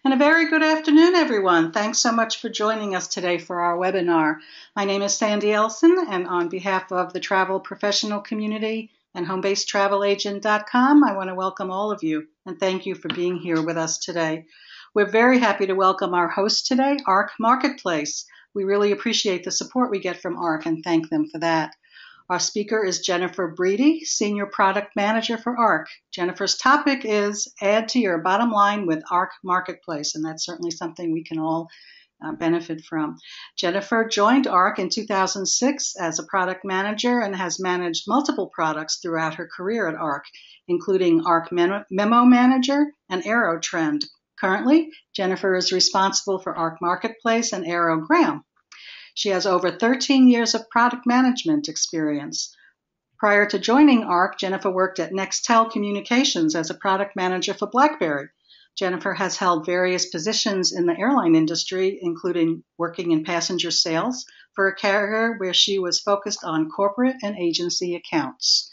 And a very good afternoon, everyone. Thanks so much for joining us today for our webinar. My name is Sandy Elson, and on behalf of the travel professional community and homebasedtravelagent.com, I want to welcome all of you and thank you for being here with us today. We're very happy to welcome our host today, MarketPlace. We really appreciate the support we get from ARC and thank them for that. Our speaker is Jennifer Breedy, Senior Product Manager for ARC. Jennifer's topic is Add to Your Bottom Line with ARC Marketplace, and that's certainly something we can all benefit from. Jennifer joined ARC in 2006 as a product manager and has managed multiple products throughout her career at ARC, including ARC Memo Manager and AeroTrend. Currently, Jennifer is responsible for ARC Marketplace and AeroGram. She has over 13 years of product management experience. Prior to joining ARC, Jennifer worked at Nextel Communications as a product manager for BlackBerry. Jennifer has held various positions in the airline industry, including working in passenger sales for a carrier where she was focused on corporate and agency accounts.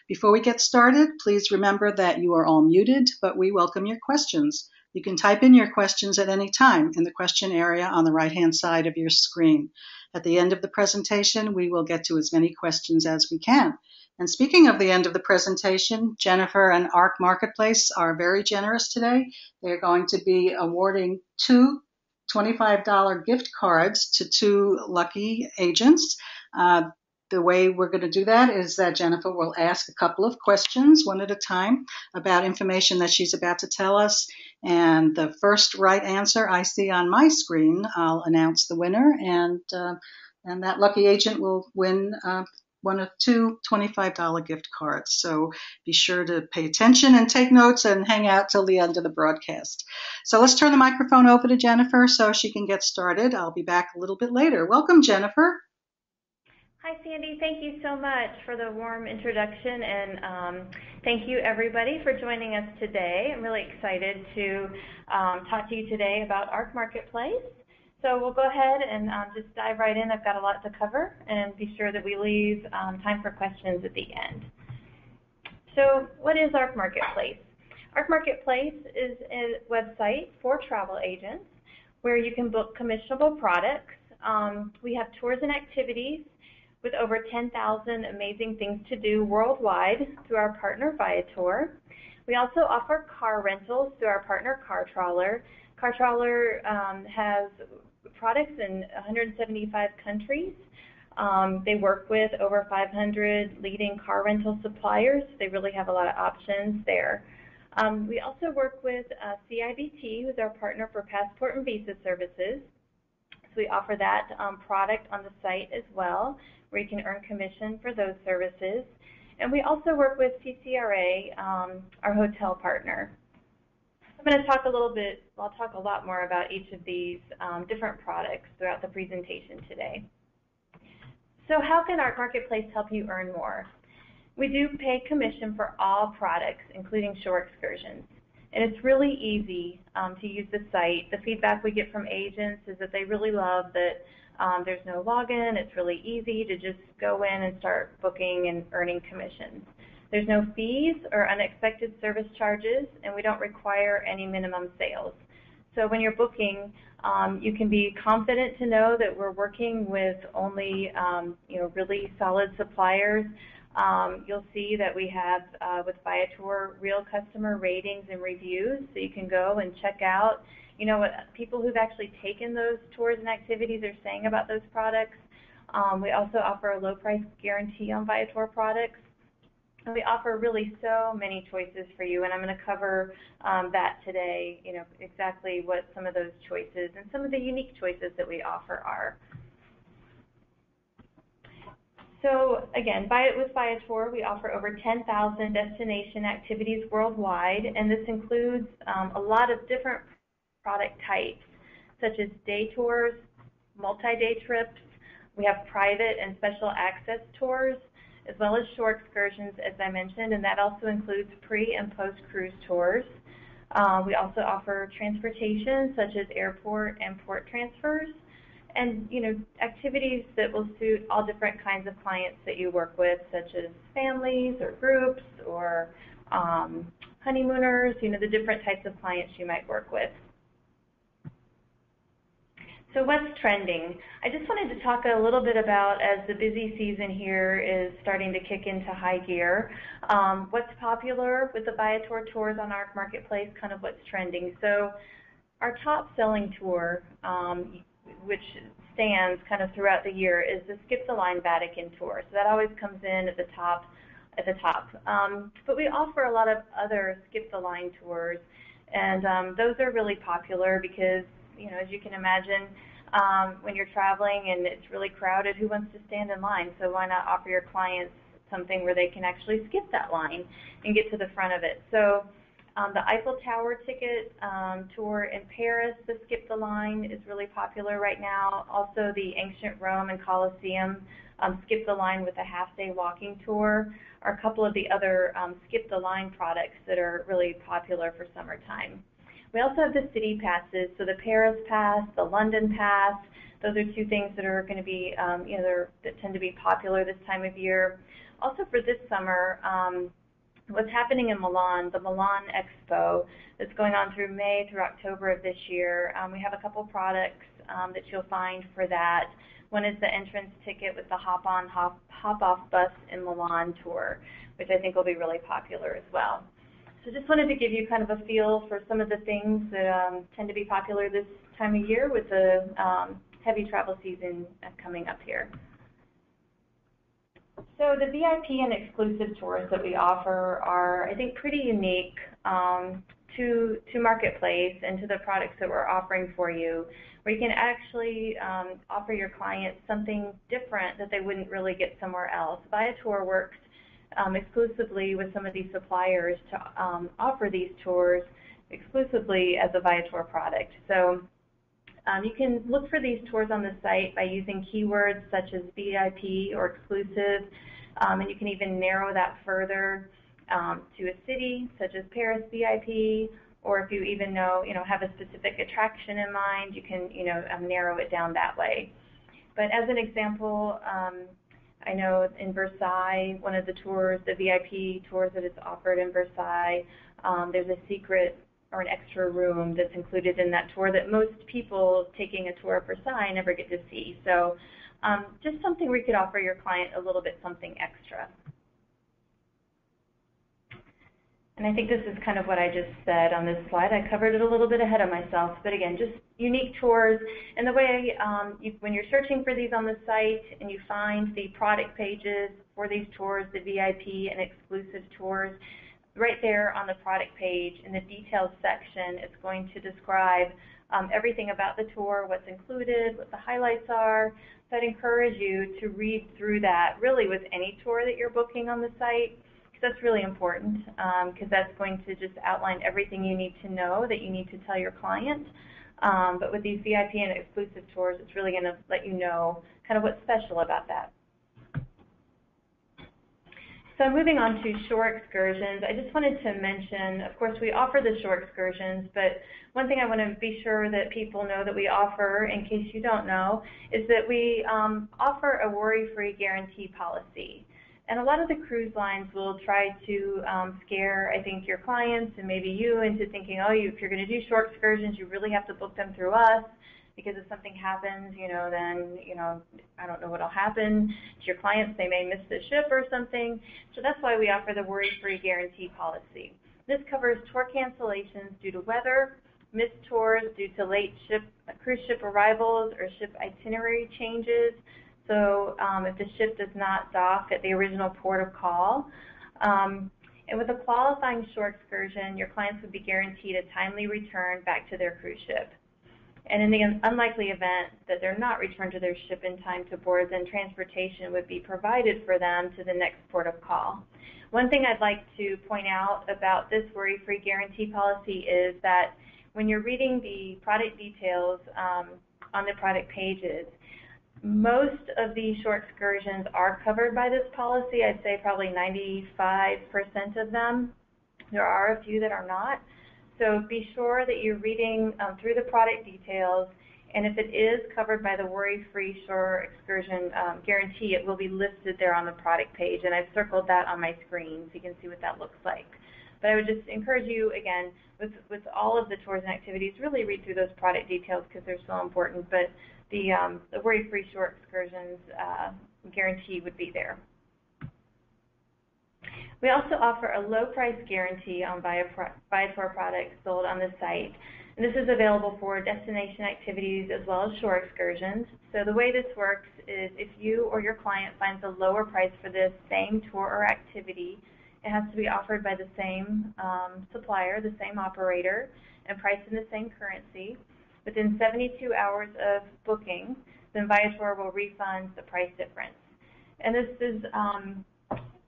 Before we get started, please remember that you are all muted, but we welcome your questions. You can type in your questions at any time in the question area on the right-hand side of your screen. At the end of the presentation, we will get to as many questions as we can. And speaking of the end of the presentation, Jennifer and ARC Marketplace are very generous today. They're going to be awarding two $25 gift cards to two lucky agents. The way we're going to do that is that Jennifer will ask a couple of questions, one at a time, about information that she's about to tell us. And the first right answer I see on my screen, I'll announce the winner, and that lucky agent will win one of two $25 gift cards. So be sure to pay attention and take notes and hang out till the end of the broadcast. So let's turn the microphone over to Jennifer so she can get started. I'll be back a little bit later. Welcome, Jennifer. Hi, Sandy. Thank you so much for the warm introduction, and thank you, everybody, for joining us today. I'm really excited to talk to you today about ARC Marketplace. So we'll go ahead and just dive right in. I've got a lot to cover, and be sure that we leave time for questions at the end. So what is ARC Marketplace? ARC Marketplace is a website for travel agents where you can book commissionable products. We have tours and activities with over 10,000 amazing things to do worldwide through our partner Viator. We also offer car rentals through our partner Car Trawler. Car Trawler has products in 175 countries. They work with over 500 leading car rental suppliers. They really have a lot of options there. We also work with CIBT, who's our partner for passport and visa services. So we offer that product on the site as well, where you can earn commission for those services. And we also work with CCRA, our hotel partner. I'm going to talk I'll talk a lot more about each of these different products throughout the presentation today. So how can ARC Marketplace help you earn more? We do pay commission for all products, including shore excursions. And it's really easy to use the site. The feedback we get from agents is that they really love that there's no login. It's really easy to just go in and start booking and earning commissions. There's no fees or unexpected service charges, and we don't require any minimum sales. So when you're booking, you can be confident to know that we're working with only really solid suppliers. You'll see that we have, with Viator, real customer ratings and reviews, so you can go and check out, what people who've actually taken those tours and activities are saying about those products. We also offer a low price guarantee on Viator products. And we offer really so many choices for you, and I'm going to cover that today, exactly what some of those choices and some of the unique choices that we offer are. So again, with Viator, we offer over 10,000 destination activities worldwide, and this includes a lot of different product types, such as day tours, multi-day trips. We have private and special access tours, as well as shore excursions, as I mentioned, and that also includes pre- and post-cruise tours. We also offer transportation, such as airport and port transfers, and activities that will suit all different kinds of clients that you work with, such as families or groups or honeymooners, the different types of clients you might work with. So what's trending? I just wanted to talk a little bit about, as the busy season here is starting to kick into high gear, what's popular with the Viator tours on our marketplace, kind of what's trending. So our top selling tour, which stands kind of throughout the year, is the Skip the Line Vatican tour. So that always comes in at the top. But we offer a lot of other Skip the Line tours, and those are really popular because, you know, as you can imagine, when you're traveling and it's really crowded, who wants to stand in line? So why not offer your clients something where they can actually skip that line and get to the front of it? So the Eiffel Tower ticket tour in Paris, the Skip the Line, is really popular right now. Also the Ancient Rome and Colosseum Skip the Line with a half-day walking tour are a couple of the other Skip the Line products that are really popular for summertime. We also have the city passes, so the Paris Pass, the London Pass. Those are two things that are going to be, that tend to be popular this time of year. Also for this summer, what's happening in Milan, the Milan Expo, that's going on through May through October of this year. We have a couple products that you'll find for that. One is the entrance ticket with the hop-on, hop-off bus in Milan tour, which I think will be really popular as well. So just wanted to give you kind of a feel for some of the things that tend to be popular this time of year with the heavy travel season coming up here. So the VIP and exclusive tours that we offer are, I think, pretty unique to MarketPlace and to the products that we're offering for you, where you can actually offer your clients something different that they wouldn't really get somewhere else. Viator works exclusively with some of these suppliers to offer these tours exclusively as a Viator product. So you can look for these tours on the site by using keywords such as VIP or exclusive, and you can even narrow that further to a city such as Paris VIP, or if you even have a specific attraction in mind, you can narrow it down that way. But as an example, I know in Versailles, one of the tours, the VIP tours that is offered in Versailles, there's a secret or an extra room that's included in that tour that most people taking a tour of Versailles never get to see. So just something where you could offer your client a little bit something extra. And I think this is kind of what I just said on this slide. I covered it a little bit ahead of myself, but again, just unique tours. And the way, when you're searching for these on the site and you find the product pages for these tours, the VIP and exclusive tours, right there on the product page in the details section, it's going to describe everything about the tour, what's included, what the highlights are. So I'd encourage you to read through that really with any tour that you're booking on the site, because that's really important, because that's going to just outline everything you need to know that you need to tell your client. But with these VIP and exclusive tours, it's really going to let you know kind of what's special about that. So moving on to shore excursions, I just wanted to mention, of course, we offer the shore excursions, but one thing I want to be sure that people know that we offer, in case you don't know, is that we offer a worry-free guarantee policy. And a lot of the cruise lines will try to scare, I think, your clients and maybe you into thinking, oh, if you're going to do shore excursions, you really have to book them through us, because if something happens, then, I don't know what will happen to your clients. They may miss the ship or something. So that's why we offer the worry-free guarantee policy. This covers tour cancellations due to weather, missed tours due to late cruise ship arrivals or ship itinerary changes. So if the ship does not dock at the original port of call. And with a qualifying shore excursion, your clients would be guaranteed a timely return back to their cruise ship. And in the unlikely event that they're not returned to their ship in time to board, then transportation would be provided for them to the next port of call. One thing I'd like to point out about this worry-free guarantee policy is that when you're reading the product details on the product pages, most of these short excursions are covered by this policy. I'd say probably 95% of them. There are a few that are not. So be sure that you're reading through the product details, and if it is covered by the worry-free shore excursion guarantee, it will be listed there on the product page, and I've circled that on my screen so you can see what that looks like. But I would just encourage you, again, with all of the tours and activities, really read through those product details because they're so important. But the worry-free shore excursions guarantee would be there. We also offer a low price guarantee on Viator products sold on the site. And this is available for destination activities as well as shore excursions. So the way this works is if you or your client finds a lower price for this same tour or activity, it has to be offered by the same supplier, the same operator, and priced in the same currency. Within 72 hours of booking, then Viator will refund the price difference. And this is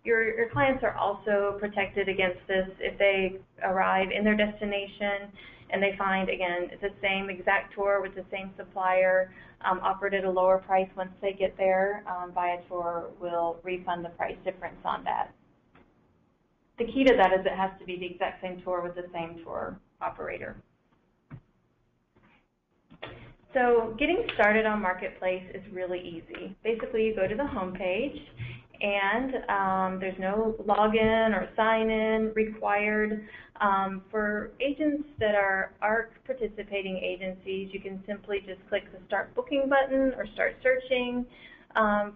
your clients are also protected against this if they arrive in their destination and they find, again, the same exact tour with the same supplier offered at a lower price. Once they get there, Viator will refund the price difference on that. The key to that is it has to be the exact same tour with the same tour operator. So getting started on MarketPlace is really easy. Basically, you go to the home page, and there's no login or sign-in required. For agents that are ARC participating agencies, you can simply just click the Start Booking button or start searching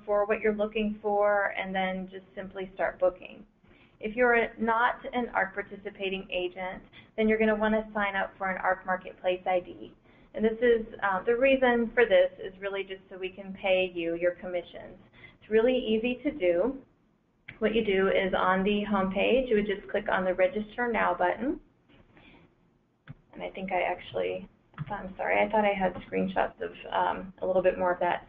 for what you're looking for, and then just simply start booking. If you're not an ARC participating agent, then you're going to want to sign up for an ARC Marketplace ID. And this is the reason for this is really just so we can pay you your commissions. It's really easy to do. What you do is on the home page, you would just click on the Register Now button. And I think I actually, I'm sorry, I thought I had screenshots of a little bit more of that.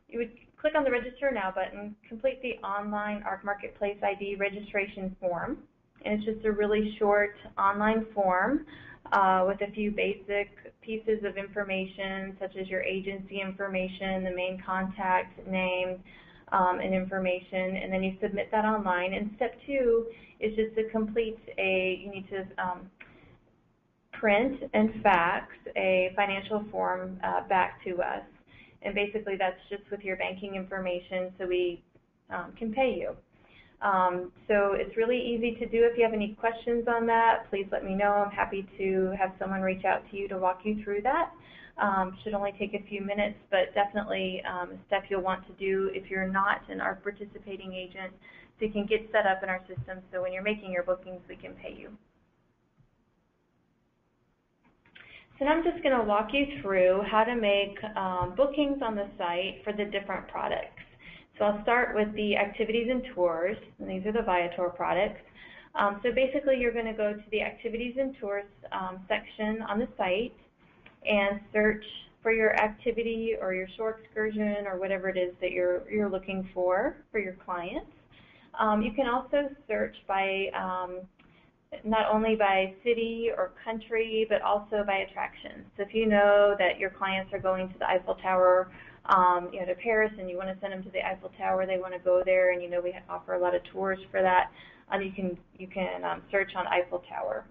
You would click on the Register Now button, complete the online ARC Marketplace ID registration form. And it's just a really short online form with a few basic pieces of information, such as your agency information, the main contact name, and information, and then you submit that online. And step 2 is just to complete you need to print and fax a financial form back to us. And basically that's just with your banking information so we can pay you. So it's really easy to do. If you have any questions on that, please let me know. I'm happy to have someone reach out to you to walk you through that. Should only take a few minutes, but definitely a step you'll want to do if you're not an ARC participating agent, so you can get set up in our system so when you're making your bookings, we can pay you. So now I'm just going to walk you through how to make bookings on the site for the different products. So I'll start with the activities and tours, and these are the Viator products. So basically you're going to go to the activities and tours section on the site and search for your activity or your shore excursion or whatever it is that you're looking for your clients. You can also search by not only by city or country, but also by attraction. So if you know that your clients are going to the Eiffel Tower, to Paris, and you want to send them to the Eiffel Tower, they want to go there, and you know we offer a lot of tours for that, you can search on Eiffel Tower.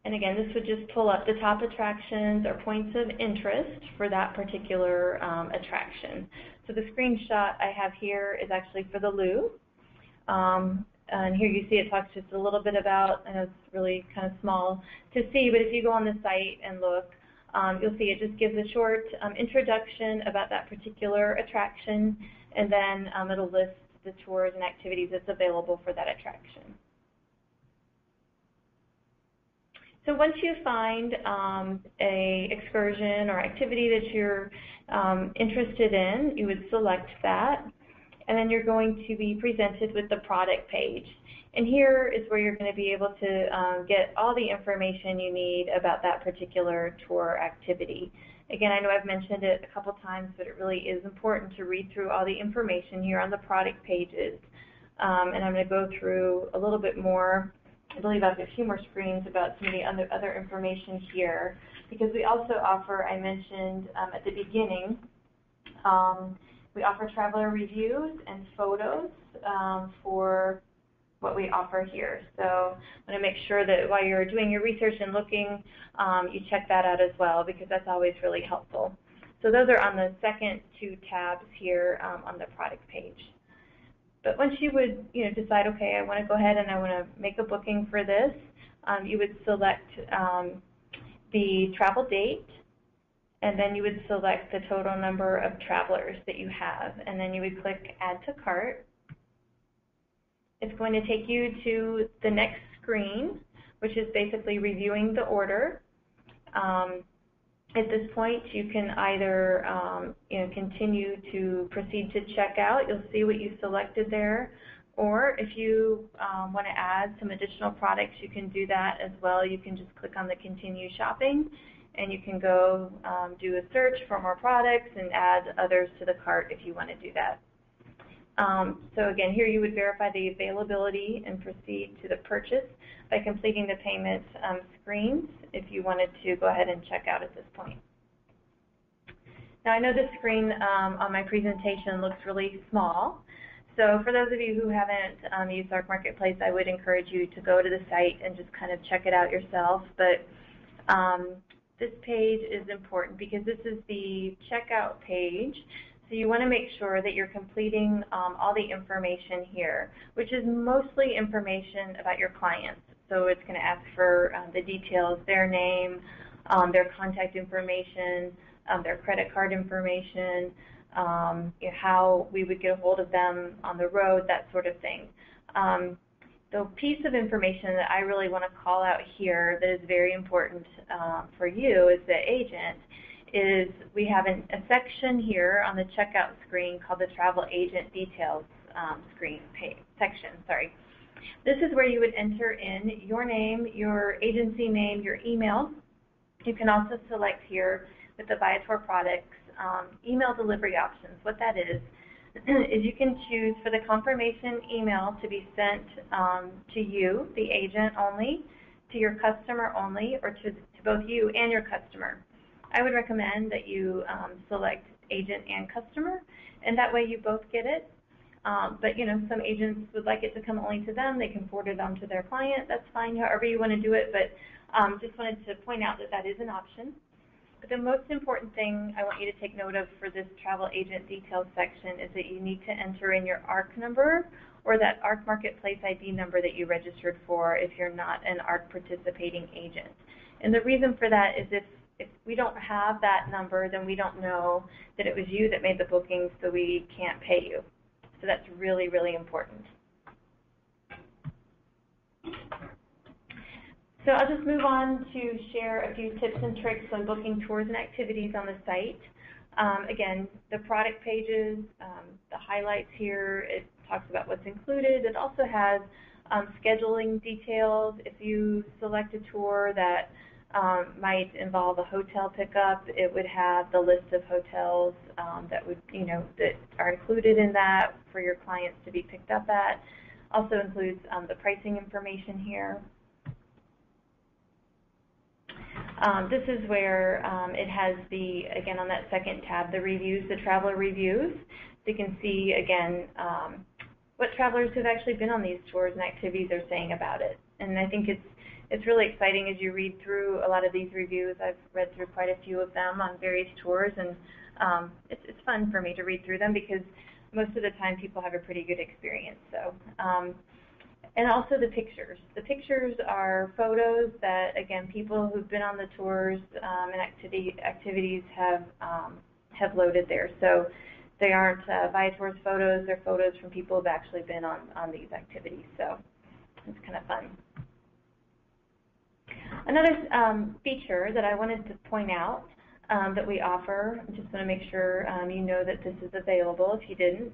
And again, this would just pull up the top attractions or points of interest for that particular attraction. So the screenshot I have here is actually for the Louvre. And here you see it talks just a little bit about, I know it's really kind of small to see, but if you go on the site and look, you'll see it just gives a short introduction about that particular attraction, and then it'll list the tours and activities that's available for that attraction. So once you find a excursion or activity that you're interested in, you would select that, and then you're going to be presented with the product page. And here is where you're going to be able to get all the information you need about that particular tour activity. Again, I know I've mentioned it a couple times, but it really is important to read through all the information here on the product pages. And I'm going to go through a little bit more. I believe I have a few more screens about some of the other information here, because we also offer, I mentioned at the beginning, we offer traveler reviews and photos for what we offer here. So I want to make sure that while you're doing your research and looking, you check that out as well, because that's always really helpful. So those are on the second 2 tabs here on the product page. But once you would decide, okay, I want to go ahead and I want to make a booking for this, you would select the travel date, and then you would select the total number of travelers that you have, and then you would click Add to Cart. It's going to take you to the next screen, which is basically reviewing the order. At this point, you can either continue to proceed to checkout. You'll see what you selected there. Or if you want to add some additional products, you can do that as well. You can just click on the Continue Shopping, and you can go do a search for more products and add others to the cart if you want to do that. So again, here you would verify the availability and proceed to the purchase by completing the payment screens if you wanted to go ahead and check out at this point. Now I know this screen on my presentation looks really small, so for those of you who haven't used Arc Marketplace, I would encourage you to go to the site and just kind of check it out yourself. But this page is important because this is the checkout page. So you want to make sure that you're completing all the information here, which is mostly information about your clients. So it's going to ask for the details, their name, their contact information, their credit card information, how we would get a hold of them on the road, that sort of thing. The piece of information that I really want to call out here that is very important for you as the agent is we have a section here on the checkout screen called the Travel Agent Details section. This is where you would enter in your name, your agency name, your email. You can also select here with the Viator products email delivery options. What that is you can choose for the confirmation email to be sent to you, the agent only, to your customer only, or to both you and your customer. I would recommend that you select agent and customer, and that way you both get it. But some agents would like it to come only to them. They can forward it on to their client. That's fine, however you want to do it, but just wanted to point out that that is an option. But the most important thing I want you to take note of for this travel agent details section is that you need to enter in your ARC number or that ARC Marketplace ID number that you registered for if you're not an ARC participating agent. And the reason for that is if we don't have that number, then we don't know that it was you that made the booking, so we can't pay you. So that's really, really important. So I'll just move on to share a few tips and tricks on booking tours and activities on the site. Again, the product pages, the highlights here, it talks about what's included. It also has scheduling details. If you select a tour that might involve a hotel pickup, it would have the list of hotels that are included in that for your clients to be picked up at. Also includes the pricing information here. This is where it has again on that second tab, the reviews, the traveler reviews. So you can see again what travelers who've actually been on these tours and activities are saying about it. And I think it's really exciting as you read through a lot of these reviews. I've read through quite a few of them on various tours, and it's fun for me to read through them because most of the time people have a pretty good experience. So, and also the pictures. The pictures are photos that, again, people who've been on the tours and activities have loaded there. So they aren't Viator's photos, they're photos from people who've actually been on these activities. So it's kind of fun. Another feature that I wanted to point out that we offer, I just want to make sure you know that this is available if you didn't,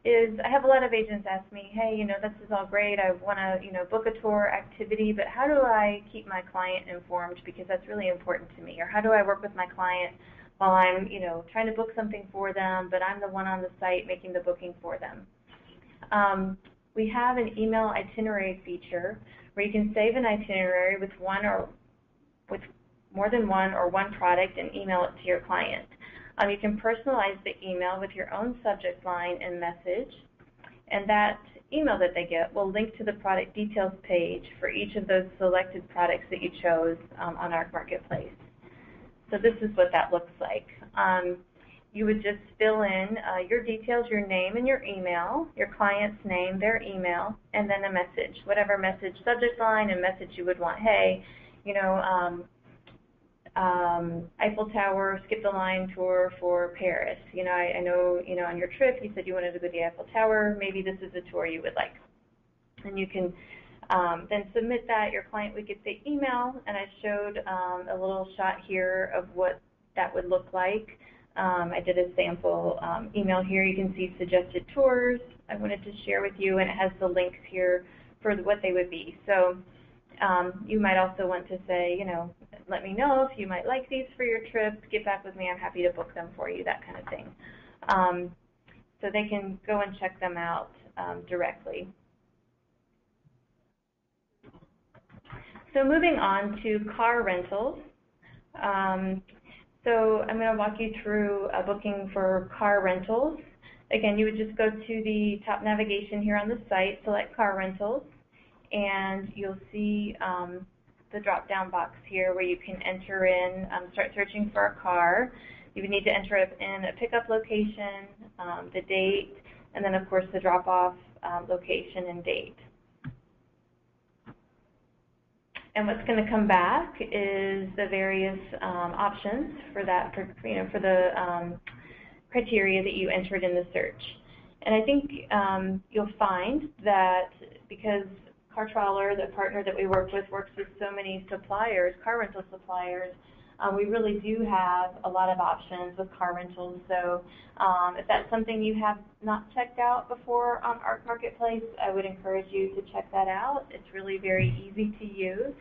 is I have a lot of agents ask me, hey, this is all great, I want to, book a tour activity, but how do I keep my client informed because that's really important to me? Or how do I work with my client while I'm, trying to book something for them, but I'm the one on the site making the booking for them? We have an email itinerary feature where you can save an itinerary with more than one or one product and email it to your client. You can personalize the email with your own subject line and message, and that email that they get will link to the product details page for each of those selected products that you chose on our marketplace. So this is what that looks like. you would just fill in your details, your name and your email, your client's name, their email, and then a message, whatever message, subject line and message you would want. Hey, you know, Eiffel Tower, skip the line tour for Paris. You know, I know, you know, on your trip you said you wanted to go to the Eiffel Tower. Maybe this is a tour you would like. And you can then submit that. Your client would get the email, and I showed a little shot here of what that would look like. I did a sample email here. You can see suggested tours I wanted to share with you, and it has the links here for what they would be. So you might also want to say, you know, let me know if you might like these for your trip. Get back with me. I'm happy to book them for you, that kind of thing. So they can go and check them out directly. So moving on to car rentals. So I'm going to walk you through a booking for car rentals. Again, you would just go to the top navigation here on the site, select car rentals, and you'll see the drop-down box here where you can enter in, start searching for a car. You would need to enter in a pickup location, the date, and then of course the drop-off location and date. And what's going to come back is the various options for that, for the criteria that you entered in the search. And I think you'll find that because CarTrawler, the partner that we work with, works with so many suppliers, car rental suppliers, we really do have a lot of options with car rentals. So if that's something you have not checked out before on our MarketPlace, I would encourage you to check that out. It's really very easy to use.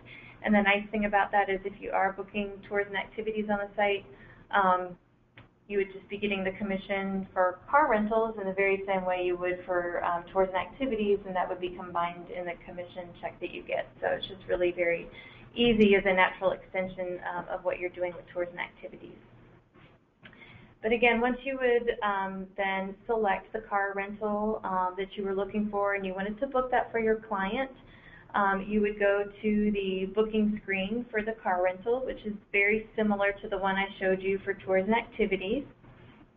And the nice thing about that is if you are booking tours and activities on the site, you would just be getting the commission for car rentals in the very same way you would for tours and activities, and that would be combined in the commission check that you get. So it's just really very easy as a natural extension of what you're doing with tours and activities. But again, once you would then select the car rental that you were looking for and you wanted to book that for your client, you would go to the booking screen for the car rental, which is very similar to the one I showed you for tours and activities.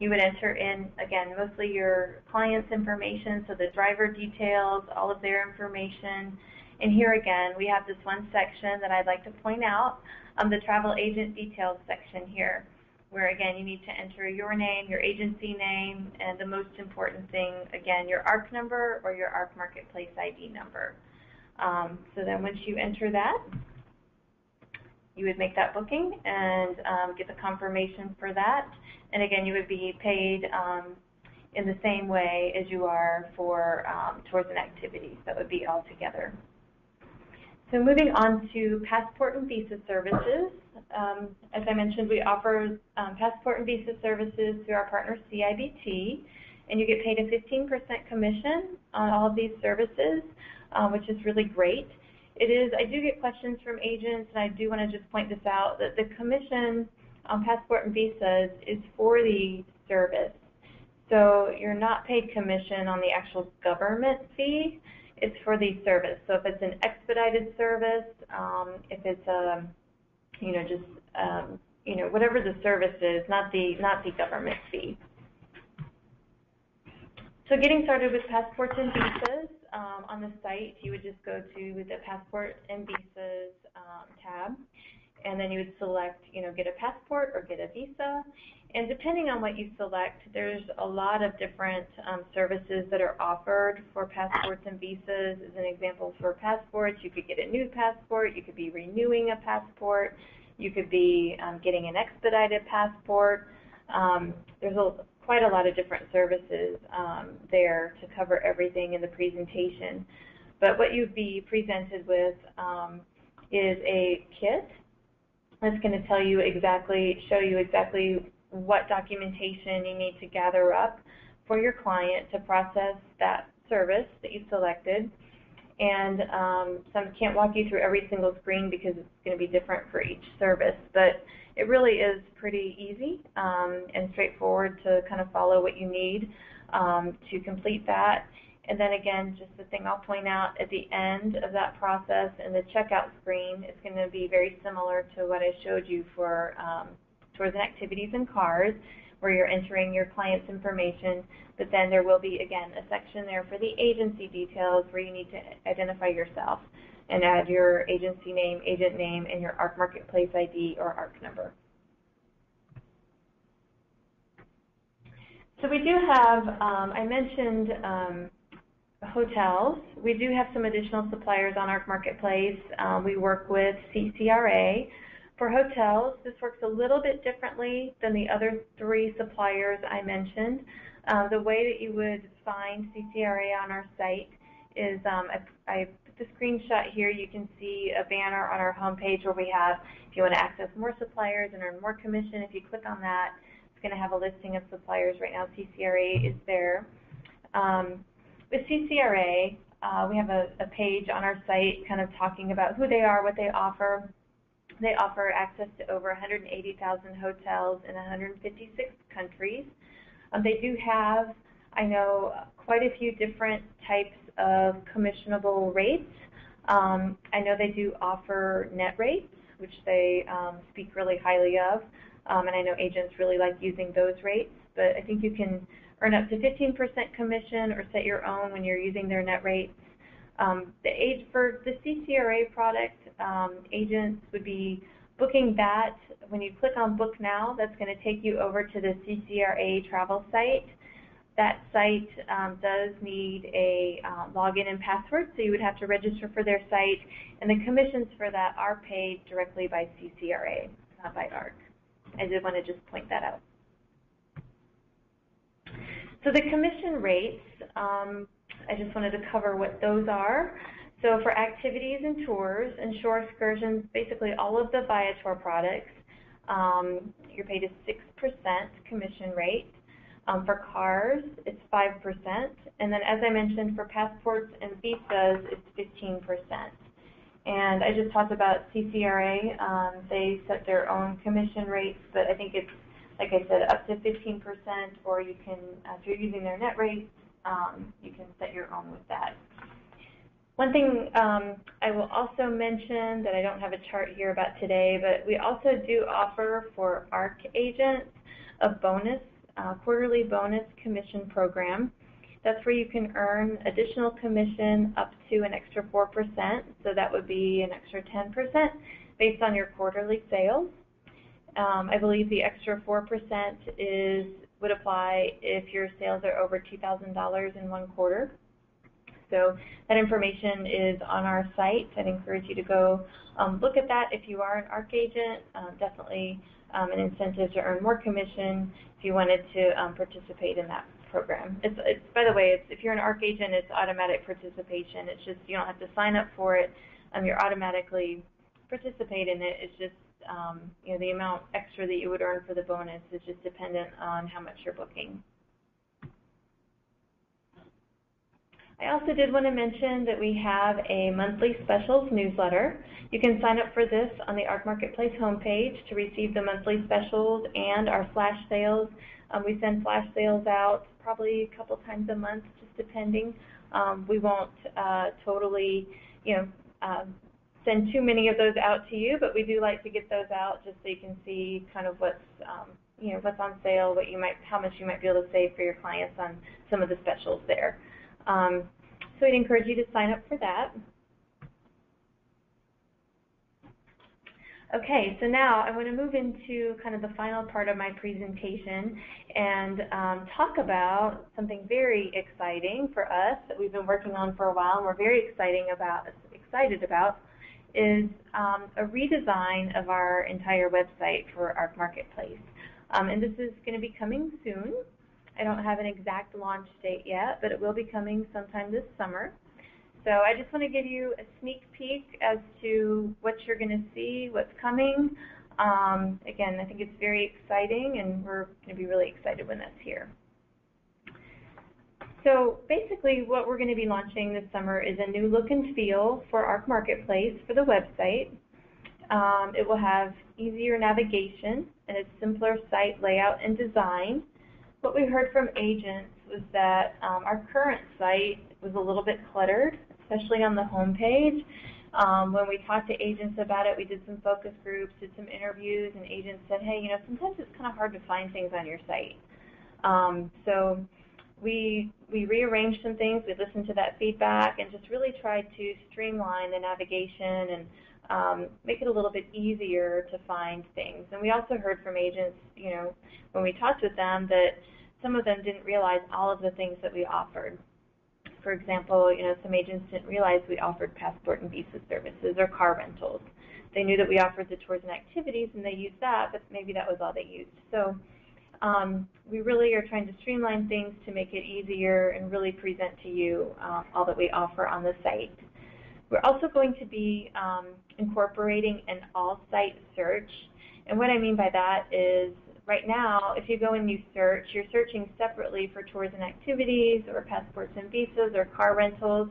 You would enter in, again, mostly your client's information, so the driver details, all of their information. And here again, we have this one section that I'd like to point out, the travel agent details section here, where again, you need to enter your name, your agency name, and the most important thing, again, your ARC number or your ARC MarketPlace ID number. So then once you enter that, you would make that booking and get the confirmation for that. And again, you would be paid in the same way as you are for tours and activities. That would be all together. So moving on to passport and visa services. As I mentioned, we offer passport and visa services through our partner CIBT, and you get paid a 15% commission on all of these services, which is really great. I do get questions from agents, and I do want to just point this out, that the commission on passport and visas is for the service. So you're not paid commission on the actual government fee. It's for the service. So if it's an expedited service, if it's a, whatever the service is, not the government fee. So getting started with passports and visas, on the site, you would just go to the passport and visas tab, and then you would select, get a passport or get a visa. And depending on what you select, there's a lot of different services that are offered for passports and visas. As an example, for passports, you could get a new passport, you could be renewing a passport, you could be getting an expedited passport. There's quite a lot of different services there to cover everything in the presentation. But what you'd be presented with is a kit that's going to show you exactly what documentation you need to gather up for your client to process that service that you selected. And so I can't walk you through every single screen because it's going to be different for each service, but it really is pretty easy and straightforward to kind of follow what you need to complete that. And then again, just the thing I'll point out at the end of that process in the checkout screen, it's going to be very similar to what I showed you for tours and activities and cars, where you're entering your client's information, but then there will be, again, a section there for the agency details where you need to identify yourself and add your agency name, agent name, and your ARC Marketplace ID or ARC number. So we do have, I mentioned hotels. We do have some additional suppliers on ARC Marketplace. We work with CCRA. For hotels, this works a little bit differently than the other 3 suppliers I mentioned. The way that you would find CCRA on our site is, I put the screenshot here. You can see a banner on our homepage where we have, if you want to access more suppliers and earn more commission, if you click on that, it's going to have a listing of suppliers. Right now, CCRA is there. With CCRA, we have a page on our site kind of talking about who they are, what they offer. They offer access to over 180,000 hotels in 156 countries. They do have, I know, quite a few different types of commissionable rates. I know they do offer net rates, which they speak really highly of, and I know agents really like using those rates, but I think you can earn up to 15% commission or set your own when you're using their net rates. For the CCRA product, agents would be booking that. When you click on Book Now, that's going to take you over to the CCRA travel site. That site does need a login and password, so you would have to register for their site, and the commissions for that are paid directly by CCRA, not by ARC. I did want to just point that out. So the commission rates, I just wanted to cover what those are. So for activities and tours and shore excursions, basically all of the Viator products, you're paid a 6% commission rate. For cars, it's 5%. And then as I mentioned, for passports and visas, it's 15%. And I just talked about CCRA. They set their own commission rates, but I think it's, like I said, up to 15%, or you can, if you're using their net rates, you can set your own with that. One thing I will also mention that I don't have a chart here about today, but we also do offer for ARC agents a bonus, quarterly bonus commission program. That's where you can earn additional commission up to an extra 4%, so that would be an extra 10% based on your quarterly sales. I believe the extra 4% would apply if your sales are over $2,000 in one quarter. So that information is on our site. I'd encourage you to go look at that if you are an ARC agent. Definitely an incentive to earn more commission if you wanted to participate in that program. By the way, if you're an ARC agent, it's automatic participation. It's just you don't have to sign up for it. You're automatically participate in it. It's just you know, the amount extra that you would earn for the bonus is just dependent on how much you're booking. I also did want to mention that we have a monthly specials newsletter. You can sign up for this on the ARC Marketplace homepage to receive the monthly specials and our flash sales. We send flash sales out probably a couple times a month, just depending. We won't totally, send too many of those out to you, but we do like to get those out just so you can see kind of what's what's on sale, how much you might be able to save for your clients on some of the specials there. So I'd encourage you to sign up for that. Okay, so now I want to move into kind of the final part of my presentation and talk about something very exciting for us that we've been working on for a while and we're very excited about is a redesign of our entire website for ARC Marketplace. And this is going to be coming soon. I don't have an exact launch date yet, but it will be coming sometime this summer. So I just want to give you a sneak peek as to what you're going to see, what's coming. Again, I think it's very exciting, and we're going to be really excited when that's here. So basically what we're going to be launching this summer is a new look and feel for ARC Marketplace for the website. It will have easier navigation and a simpler site layout and design. What we heard from agents was that our current site was a little bit cluttered, especially on the home page. When we talked to agents about it, we did some focus groups, did some interviews, and agents said, hey, sometimes it's kind of hard to find things on your site. So we rearranged some things, we listened to that feedback, and just really tried to streamline the navigation and make it a little bit easier to find things. And we also heard from agents, when we talked with them, that some of them didn't realize all of the things that we offered. For example, some agents didn't realize we offered passport and visa services or car rentals. They knew that we offered the tours and activities, and they used that, but maybe that was all they used. So we really are trying to streamline things to make it easier and really present to you all that we offer on the site. We're also going to be incorporating an all-site search. And what I mean by that is, right now, if you go and you search, you're searching separately for tours and activities or passports and visas or car rentals.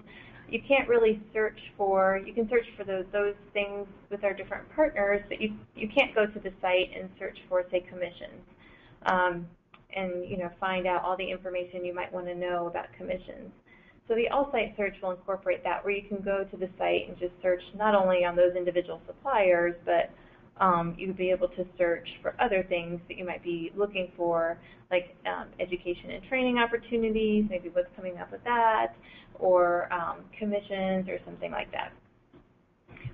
You can't really search for, you can search for those things with our different partners, but you can't go to the site and search for, say, commissions and find out all the information you might want to know about commissions. So the all-site search will incorporate that, where you can go to the site and just search not only on those individual suppliers, but you'll be able to search for other things that you might be looking for, like education and training opportunities, maybe what's coming up with that, or commissions or something like that.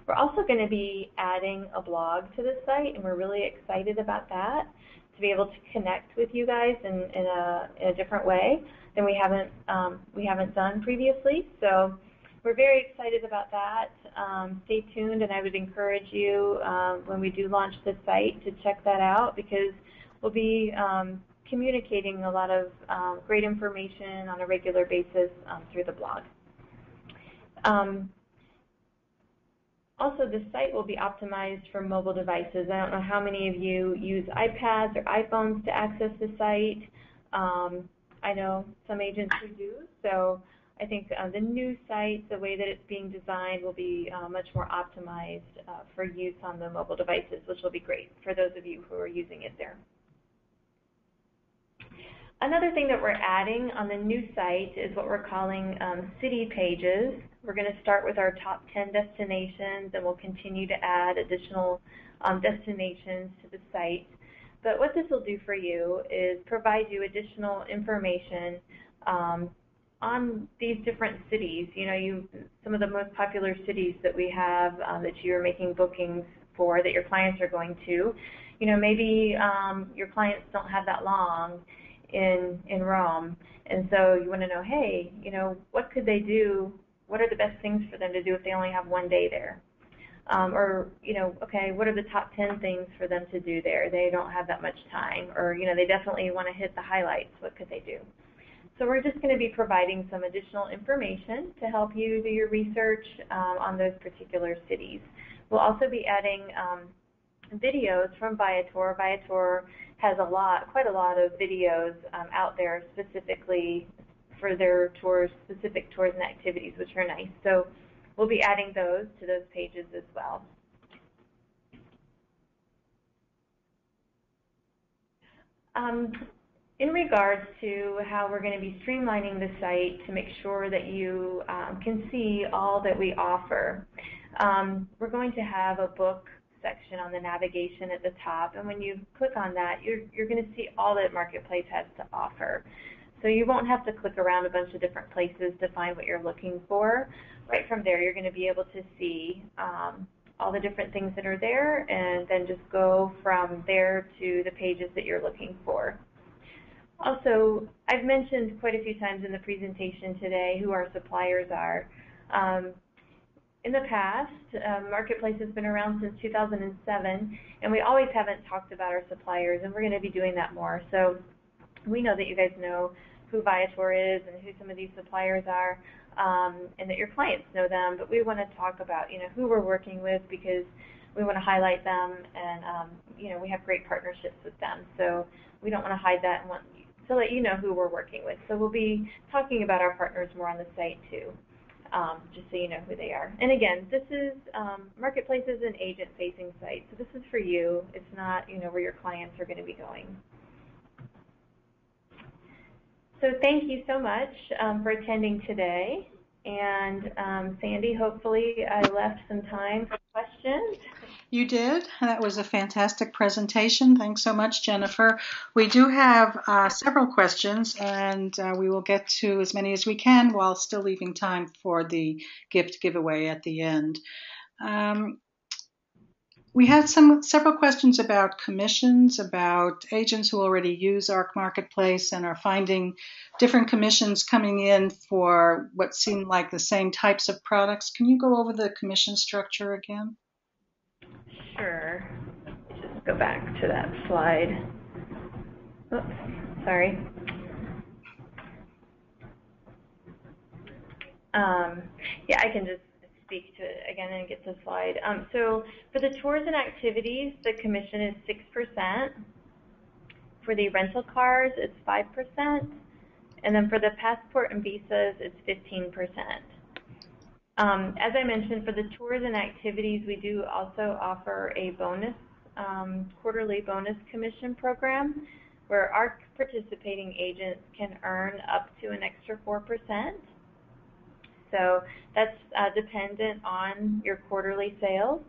We're also going to be adding a blog to the site, and we're really excited about that, to be able to connect with you guys in a different way than we haven't done previously. So we're very excited about that. Stay tuned, and I would encourage you when we do launch the site to check that out, because we'll be communicating a lot of great information on a regular basis through the blog. Also, the site will be optimized for mobile devices. I don't know how many of you use iPads or iPhones to access the site. I know some agents who do, so I think the new site, the way that it's being designed, will be much more optimized for use on the mobile devices, which will be great for those of you who are using it there. Another thing that we're adding on the new site is what we're calling city pages. We're going to start with our top 10 destinations, and we'll continue to add additional destinations to the site. But what this will do for you is provide you additional information on these different cities. Some of the most popular cities that we have that you're making bookings for, that your clients are going to. Maybe your clients don't have that long in Rome, and so you want to know, hey, what could they do? What are the best things for them to do if they only have one day there? Or, okay, what are the top 10 things for them to do there? They don't have that much time, or, they definitely want to hit the highlights. What could they do? So we're just going to be providing some additional information to help you do your research on those particular cities. We'll also be adding videos from Viator. Viator has quite a lot of videos out there specifically for their tours, specific tours and activities, which are nice. So we'll be adding those to those pages as well. In regards to how we're going to be streamlining the site to make sure that you can see all that we offer, we're going to have a book section on the navigation at the top, and when you click on that, you're going to see all that MarketPlace has to offer. So you won't have to click around a bunch of different places to find what you're looking for. Right from there, you're going to be able to see all the different things that are there, and then just go from there to the pages that you're looking for. Also, I've mentioned quite a few times in the presentation today who our suppliers are. In the past, MarketPlace has been around since 2007, and we always haven't talked about our suppliers, and we're going to be doing that more. So we know that you guys know who Viator is and who some of these suppliers are, and that your clients know them, but we want to talk about who we're working with, because we want to highlight them, and we have great partnerships with them. So we don't want to hide that and want to let you know who we're working with. So we'll be talking about our partners more on the site too, just so you know who they are. And again, this is MarketPlace is an agent-facing site, so this is for you. It's not where your clients are going to be going. So thank you so much for attending today, And Sandy, hopefully I left some time for questions. You did. That was a fantastic presentation. Thanks so much, Jennifer. We do have several questions, and we will get to as many as we can while still leaving time for the gift giveaway at the end. We had several questions about commissions, about agents who already use ARC Marketplace and are finding different commissions coming in for what seem like the same types of products. Can you go over the commission structure again? Sure. Just go back to that slide. Oops, sorry. Yeah, I can just speak to it again and get to the slide. So for the tours and activities, the commission is 6%. For the rental cars, it's 5%. And then for the passport and visas, it's 15%. As I mentioned, for the tours and activities, we do also offer a bonus, quarterly bonus commission program where our participating agents can earn up to an extra 4%. So that's dependent on your quarterly sales.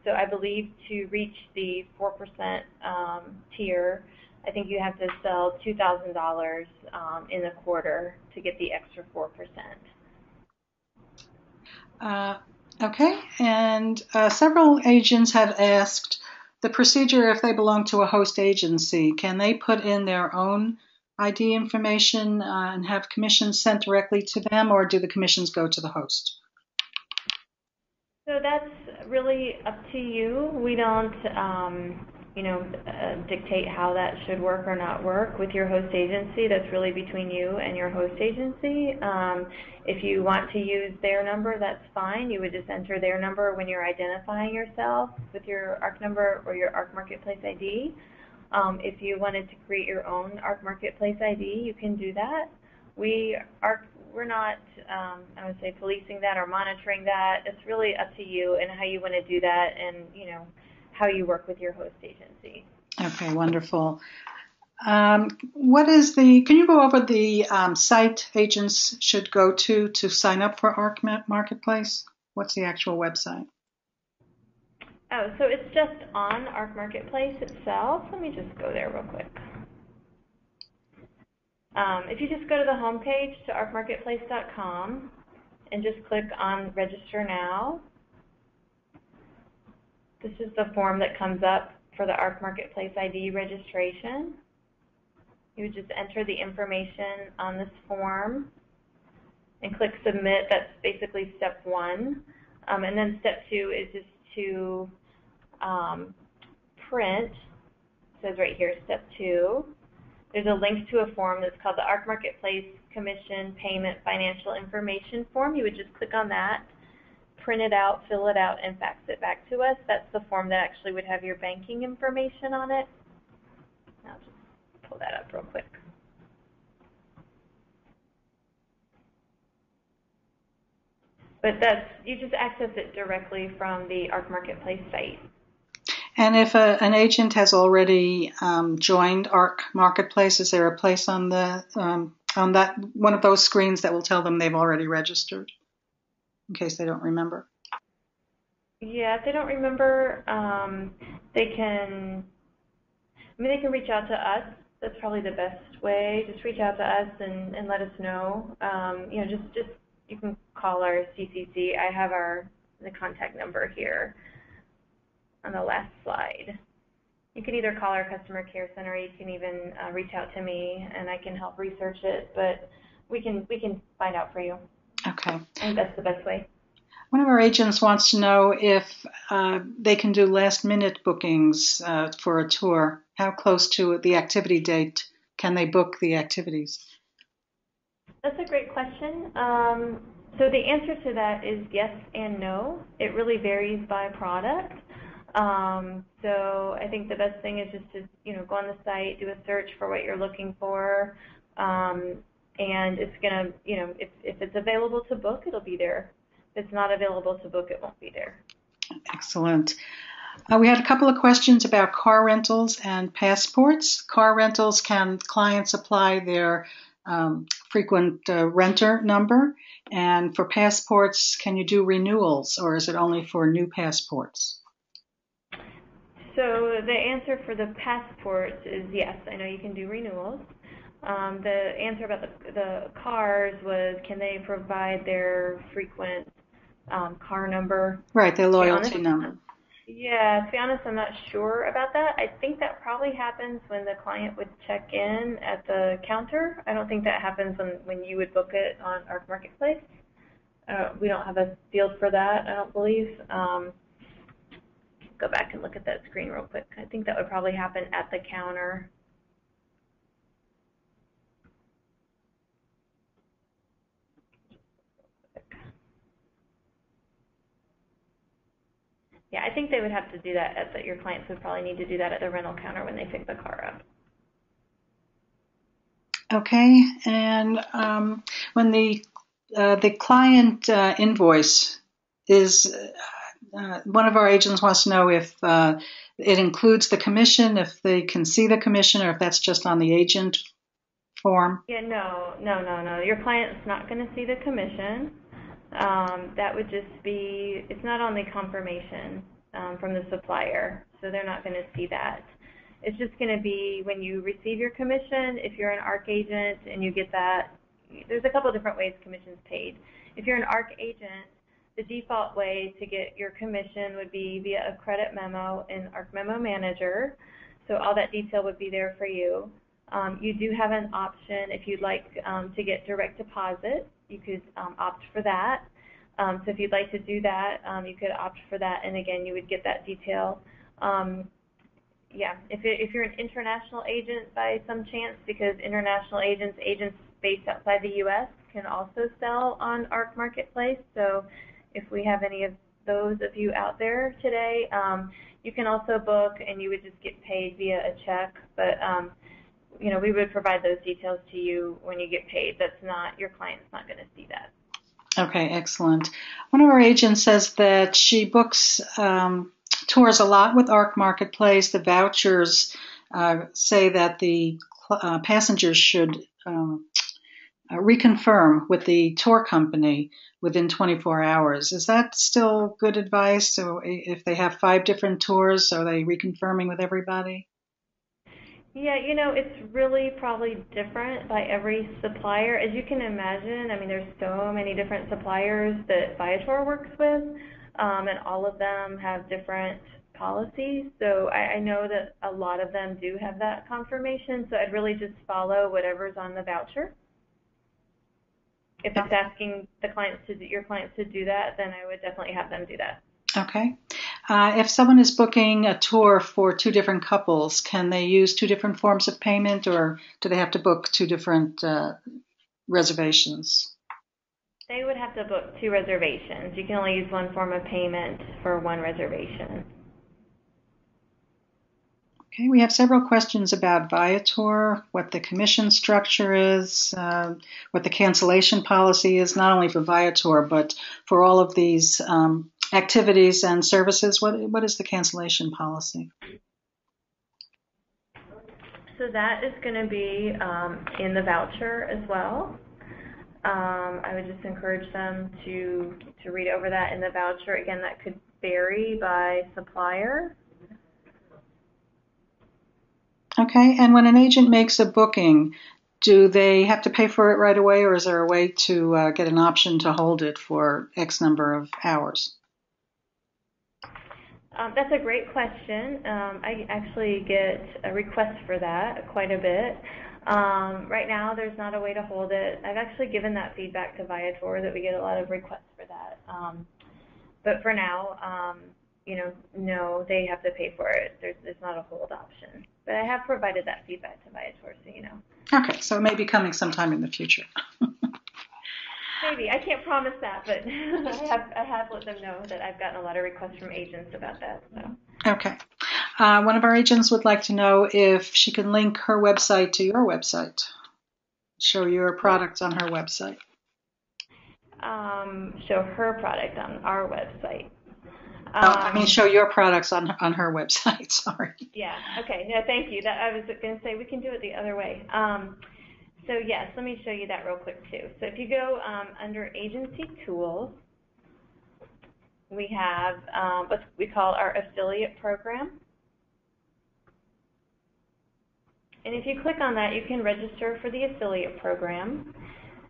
So I believe to reach the 4% tier, I think you have to sell $2,000 in a quarter to get the extra 4%. Okay, and several agents have asked the procedure if they belong to a host agency. Can they put in their own ID information and have commissions sent directly to them, or do the commissions go to the host? So that's really up to you. We don't, dictate how that should work or not work with your host agency. That's really between you and your host agency. If you want to use their number, that's fine. You would just enter their number when you're identifying yourself with your ARC number or your ARC Marketplace ID. If you wanted to create your own ARC Marketplace ID, you can do that. We're not, I would say, policing that or monitoring that. It's really up to you and how you want to do that, and how you work with your host agency. Okay, wonderful. Can you go over the site agents should go to sign up for ARC Marketplace? What's the actual website? Oh, so it's just on ARC Marketplace itself. Let me just go there real quick. If you just go to the homepage to arcmarketplace.com and just click on Register Now, this is the form that comes up for the ARC Marketplace ID registration. You would just enter the information on this form and click Submit. That's basically step 1. And then step 2 is just to print. It says right here, step 2. There's a link to a form that's called the ARC Marketplace Commission Payment Financial Information Form. You would just click on that, print it out, fill it out, and fax it back to us. That's the form that actually would have your banking information on it. I'll just pull that up real quick. But you just access it directly from the ARC Marketplace site. And if an agent has already joined ARC Marketplace, is there a place on that one of those screens that will tell them they've already registered, in case they don't remember? Yeah, if they don't remember, they can reach out to us. That's probably the best way. Just reach out to us and let us know. Just you can call our CCC. I have the contact number here on the last slide. You can either call our customer care center, or you can even reach out to me, and I can help research it. But we can find out for you. Okay. I think that's the best way. One of our agents wants to know if they can do last-minute bookings for a tour. How close to the activity date can they book the activities? That's a great question. So the answer to that is yes and no. It really varies by product. So I think the best thing is just to go on the site, do a search for what you're looking for, and it's gonna if it's available to book, it'll be there. If it's not available to book, it won't be there. Excellent. We had a couple of questions about car rentals and passports. Car rentals, can clients apply their frequent renter number? And for passports, can you do renewals, or is it only for new passports? So the answer for the passports is yes. I know you can do renewals. The answer about the cars was, can they provide their frequent car number? Right, their loyalty number. Yeah, to be honest, I'm not sure about that. I think that probably happens when the client would check in at the counter. I don't think that happens when you would book it on our MarketPlace. We don't have a field for that, I don't believe. Go back and look at that screen real quick. I think that would probably happen at the counter. Yeah, I think they would have to do that your clients would probably need to do that at the rental counter when they pick the car up. Okay, and when the client invoice is, one of our agents wants to know if it includes the commission, if they can see the commission, or if that's just on the agent form. Yeah, no. Your client's not going to see the commission. That would just be, it's not on the confirmation from the supplier, so they're not going to see that. It's just going to be when you receive your commission, if you're an ARC agent and you get that, there's a couple different ways commission's paid. If you're an ARC agent, the default way to get your commission would be via a credit memo in ARC Memo Manager, so all that detail would be there for you. You do have an option if you'd like to get direct deposit. You could opt for that. So if you'd like to do that, you could opt for that, and again, you would get that detail. Yeah, if you're an international agent by some chance, because international agents based outside the U.S. can also sell on ARC MarketPlace. So if we have any of those of you out there today, you can also book, and you would just get paid via a check. But you know, we would provide those details to you when you get paid. That's not, your client's not going to see that. Okay, excellent. One of our agents says that she books tours a lot with ARC MarketPlace. The vouchers say that the passengers should reconfirm with the tour company within 24 hours. Is that still good advice? So if they have 5 different tours, are they reconfirming with everybody? Yeah, you know, it's really probably different by every supplier. As you can imagine, I mean, there's so many different suppliers that Viator works with, and all of them have different policies. So I know that a lot of them do have that confirmation, so I'd really just follow whatever's on the voucher. If it's asking your clients to do that, then I would definitely have them do that. Okay. If someone is booking a tour for 2 different couples, can they use 2 different forms of payment, or do they have to book 2 different reservations? They would have to book 2 reservations. You can only use 1 form of payment for 1 reservation. Okay, we have several questions about Viator, what the commission structure is, what the cancellation policy is, not only for Viator, but for all of these activities and services. What is the cancellation policy? So that is going to be in the voucher as well. I would just encourage them to read over that in the voucher. Again, that could vary by supplier. Okay, and when an agent makes a booking, do they have to pay for it right away, or is there a way to get an option to hold it for X number of hours? That's a great question. I actually get a request for that quite a bit. Right now, there's not a way to hold it. I've actually given that feedback to Viator that we get a lot of requests for that. But for now, you know, no, they have to pay for it. There's not a hold option. But I have provided that feedback to Viator, so you know. Okay, so it may be coming sometime in the future. Maybe. I can't promise that, but I have let them know that I've gotten a lot of requests from agents about that. So. Okay. One of our agents would like to know if she can link her website to your website, show your products on her website. Show her product on our website. Show your products on her website. Sorry. Yeah. Okay. No, thank you. I was going to say we can do it the other way. So yes, let me show you that real quick too. So if you go under Agency Tools, we have what we call our affiliate program. And if you click on that, you can register for the affiliate program.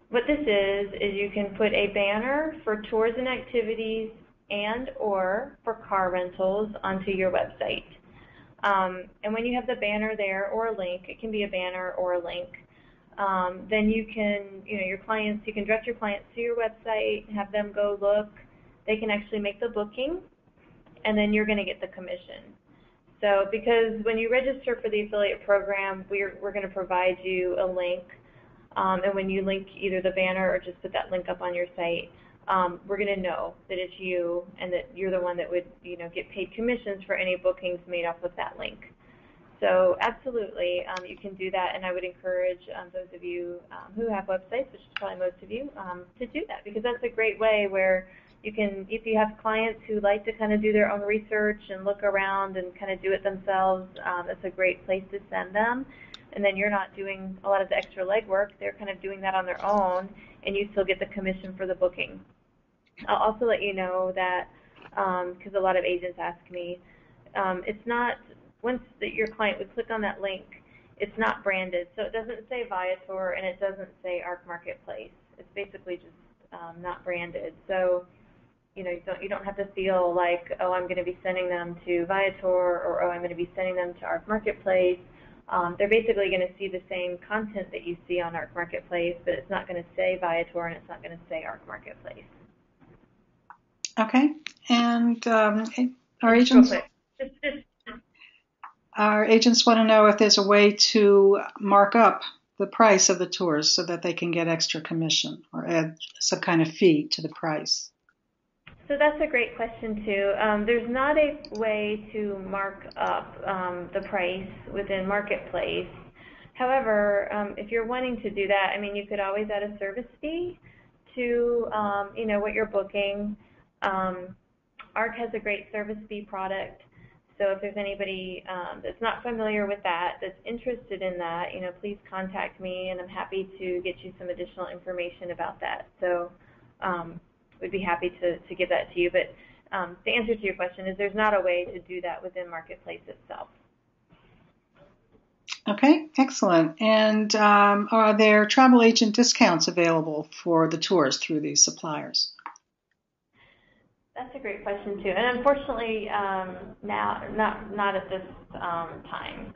What this is you can put a banner for tours and activities and or for car rentals onto your website. And when you have the banner there or a link, it can be a banner or a link, then you can, your clients, you can direct your clients to your website, have them go look. They can actually make the booking, and then you're going to get the commission. So because when you register for the affiliate program, we're going to provide you a link, and when you link either the banner or just put that link up on your site, we're going to know that it's you and that you're the one that would get paid commissions for any bookings made off of that link. So absolutely, you can do that, and I would encourage those of you who have websites, which is probably most of you, to do that, because that's a great way where you can, if you have clients who like to kind of do their own research and look around and kind of do it themselves, that's a great place to send them. And then you're not doing a lot of the extra legwork. They're kind of doing that on their own, and you still get the commission for the booking. I'll also let you know that, because a lot of agents ask me, it's not, once your client would click on that link, it's not branded. So it doesn't say Viator and it doesn't say Arc Marketplace. It's basically just not branded. So you don't have to feel like, oh, I'm going to be sending them to Viator, or oh, I'm going to be sending them to Arc Marketplace. They're basically going to see the same content that you see on Arc Marketplace, but it's not going to say Viator and it's not going to say Arc Marketplace. Okay, and our agents want to know if there's a way to mark up the price of the tours so that they can get extra commission or add some kind of fee to the price. So that's a great question too. There's not a way to mark up the price within MarketPlace. However, if you're wanting to do that, I mean, you could always add a service fee to what you're booking. ARC has a great service fee product. So if there's anybody that's not familiar with that, that's interested in that, please contact me, and I'm happy to get you some additional information about that. So we'd be happy to give that to you. But the answer to your question is there's not a way to do that within MarketPlace itself. Okay, excellent. And are there travel agent discounts available for the tours through these suppliers? That's a great question too, and unfortunately, now not at this time.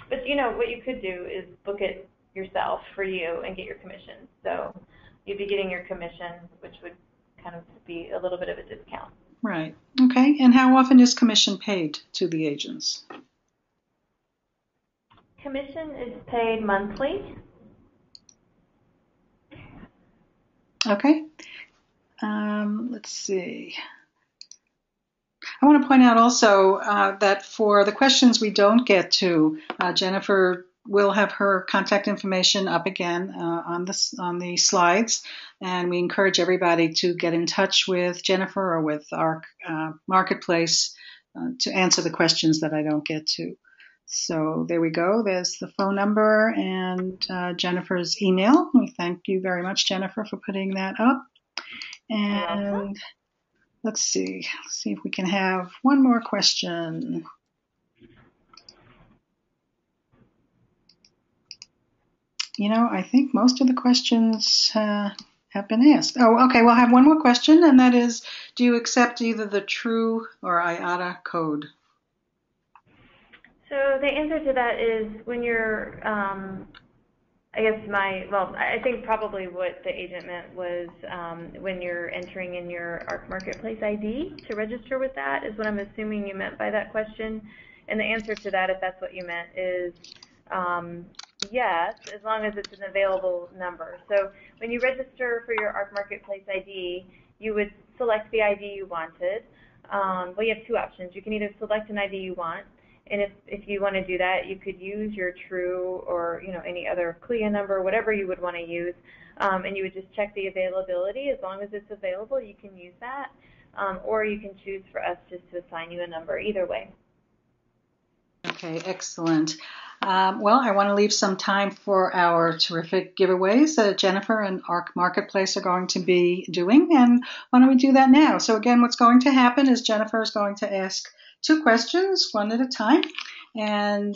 But what you could do is book it yourself for you and get your commission. So you'd be getting your commission, which would kind of be a little bit of a discount. Right. Okay. And how often is commission paid to the agents? Commission is paid monthly. Okay. Let's see. I want to point out also that for the questions we don't get to, Jennifer will have her contact information up again on the slides, and we encourage everybody to get in touch with Jennifer or with our MarketPlace to answer the questions that I don't get to. So there we go. There's the phone number and Jennifer's email. We thank you very much, Jennifer, for putting that up. And let's see if we can have one more question. I think most of the questions have been asked. Oh, okay, we'll have one more question, and that is, do you accept either the True or IATA code? So the answer to that is when you're, I think probably what the agent meant was when you're entering in your ARC Marketplace ID to register with that is what I'm assuming you meant by that question. And the answer to that, if that's what you meant, is yes, as long as it's an available number. So when you register for your ARC Marketplace ID, you would select the ID you wanted. Well, you have two options. You can either select an ID you want, and if you want to do that, you could use your True or any other CLIA number, whatever you would want to use, and you would just check the availability. As long as it's available, you can use that, or you can choose for us just to assign you a number. Either way. Okay, excellent. Well, I want to leave some time for our terrific giveaways that Jennifer and ARC Marketplace are going to be doing. And why don't we do that now? So again, what's going to happen is Jennifer is going to ask 2 questions, one at a time. And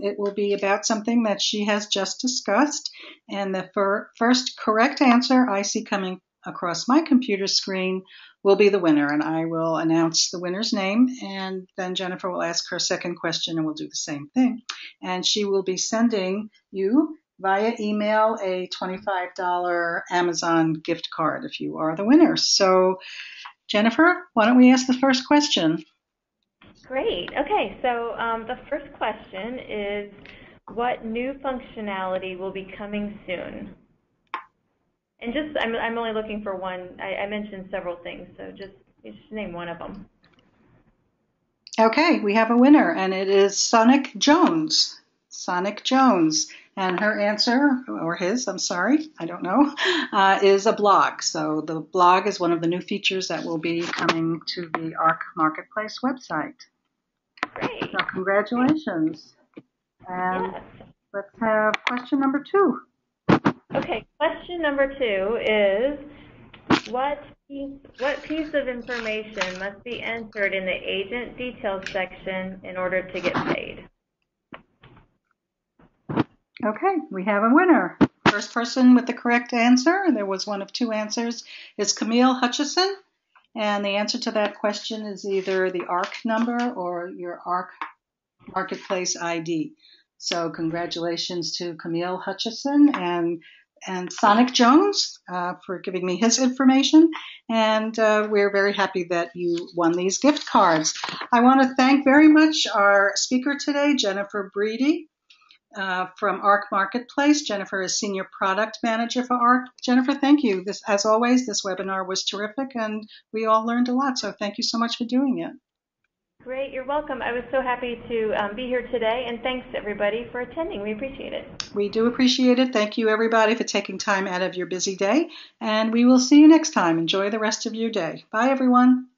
it will be about something that she has just discussed. And the first correct answer I see coming across my computer screen will be the winner. And I will announce the winner's name. And then Jennifer will ask her second question and we'll do the same thing. And she will be sending you via email a $25 Amazon gift card if you are the winner. So Jennifer, why don't we ask the first question? Great. Okay, so the first question is, what new functionality will be coming soon? And just, I'm only looking for one. I mentioned several things, so just name one of them. Okay, we have a winner, and it is Sonic Jones. Sonic Jones. And her answer, or his, I'm sorry, I don't know, is a blog. So the blog is one of the new features that will be coming to the ARC Marketplace website. Great. So congratulations. And yes. Let's have question number 2. Okay, question number 2 is, what piece of information must be entered in the agent details section in order to get paid? Okay, we have a winner. First person with the correct answer, and there was one of 2 answers, is Camille Hutchison. And the answer to that question is either the ARC number or your ARC Marketplace ID. So congratulations to Camille Hutchison and Sonic Jones for giving me his information. And we're very happy that you won these gift cards. I want to thank very much our speaker today, Jennifer Breedy. From ARC Marketplace. Jennifer is Senior Product Manager for ARC. Jennifer, thank you. As always, this webinar was terrific and we all learned a lot, so thank you so much for doing it. Great, you're welcome. I was so happy to be here today, and thanks everybody for attending. We appreciate it. We do appreciate it. Thank you everybody for taking time out of your busy day, and we will see you next time. Enjoy the rest of your day. Bye everyone.